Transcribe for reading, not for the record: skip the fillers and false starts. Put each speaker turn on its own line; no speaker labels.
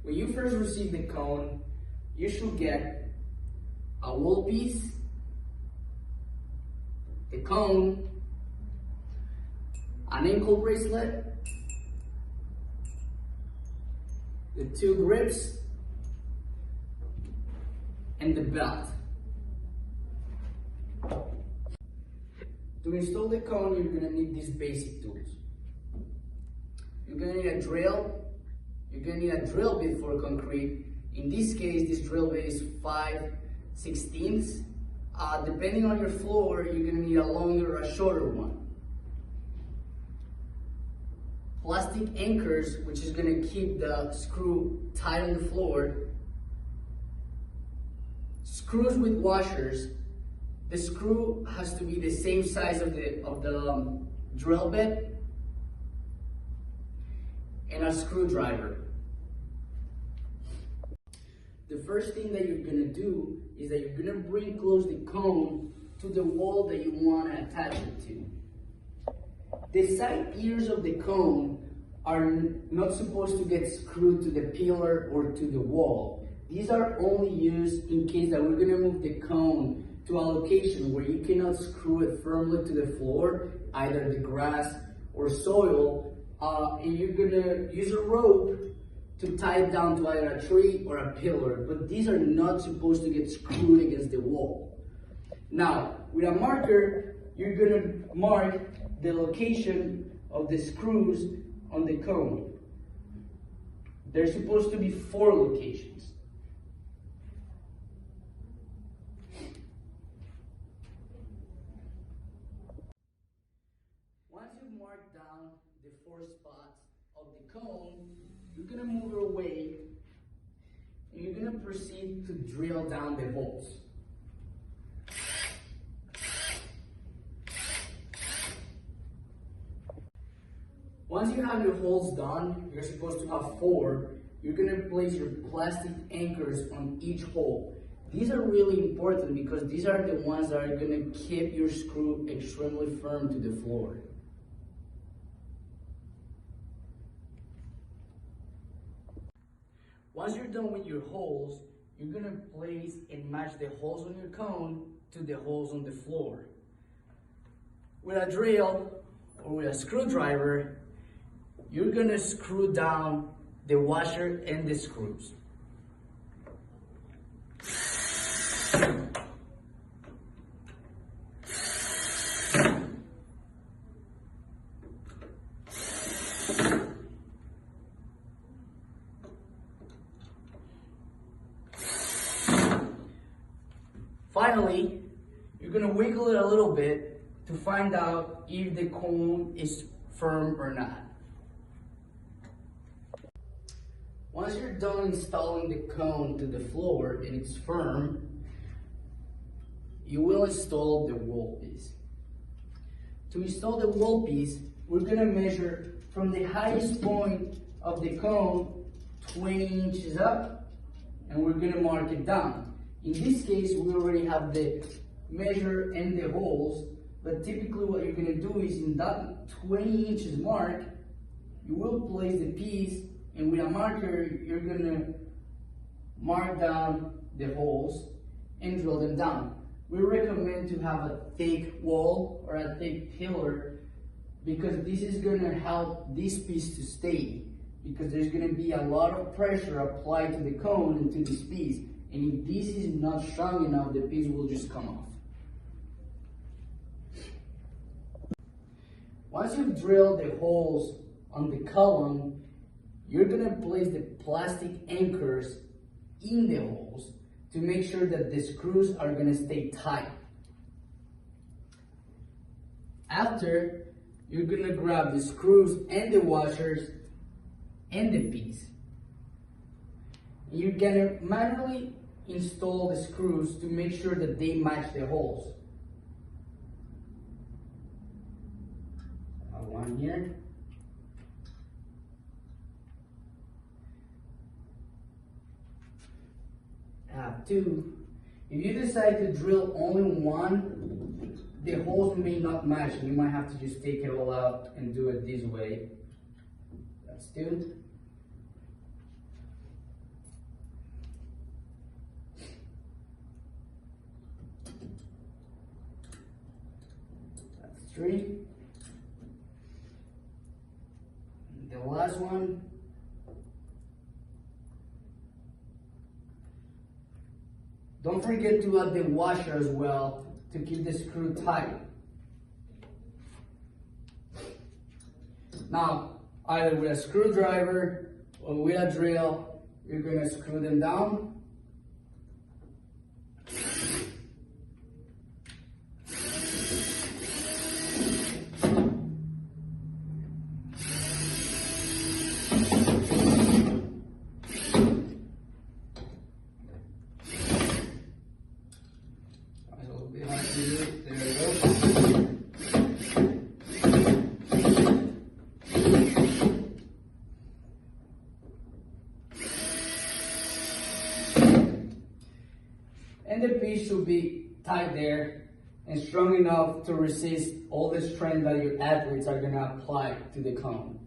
When you first receive the cone, you should get a wool piece, the cone, an ankle bracelet, the 2 grips, and the belt. To install the cone, you're going to need these basic tools. You're going to need a drill. You're going to need a drill bit for concrete. In this case, this drill bit is 5/16. Depending on your floor, you're going to need a longer or a shorter one. Plastic anchors, which is going to keep the screw tight on the floor. Screws with washers. The screw has to be the same size of the drill bit, and a screwdriver. The first thing that you're going to do is that you're going to bring close the cone to the wall that you want to attach it to. The side ears of the cone are not supposed to get screwed to the pillar or to the wall. These are only used in case that we're going to move the cone to a location where you cannot screw it firmly to the floor, either the grass or soil, and you're going to use a rope to tie it down to either a tree or a pillar, but these are not supposed to get screwed against the wall. Now, with a marker, you're going to mark the location of the screws on the cone. There's supposed to be 4 locations. Once you've marked down the 4 spots of the cone, you're going to move it away and you're going to proceed to drill down the holes. Once you have your holes done, you're supposed to have 4. You're going to place your plastic anchors on each hole. These are really important because these are the ones that are going to keep your screw extremely firm to the floor. Once you're done with your holes, you're going to place and match the holes on your cone to the holes on the floor. With a drill or with a screwdriver, you're going to screw down the washer and the screws. Finally, you're going to wiggle it a little bit to find out if the cone is firm or not. Once you're done installing the cone to the floor and it's firm, you will install the wool piece. To install the wool piece, we're going to measure from the highest point of the cone 20 inches up, and we're going to mark it down. In this case, we already have the measure and the holes, but typically what you're going to do is in that 20 inches mark, you will place the piece, and with a marker, you're going to mark down the holes and drill them down. We recommend to have a thick wall or a thick pillar because this is going to help this piece to stay, because there's going to be a lot of pressure applied to the cone and to this piece. And if this is not strong enough, the piece will just come off. Once you've drilled the holes on the column, you're going to place the plastic anchors in the holes to make sure that the screws are going to stay tight. After, you're going to grab the screws and the washers and the piece. You're going to manually install the screws to make sure that they match the holes. One here. Two. If you decide to drill only one, the holes may not match. You might have to just take it all out and do it this way. That's 2. 3. The last one. Don't forget to add the washer as well to keep the screw tight. Now, either with a screwdriver or with a drill, you're going to screw them down. There we go. And the piece should be tight there and strong enough to resist all the strength that your athletes are going to apply to the cone.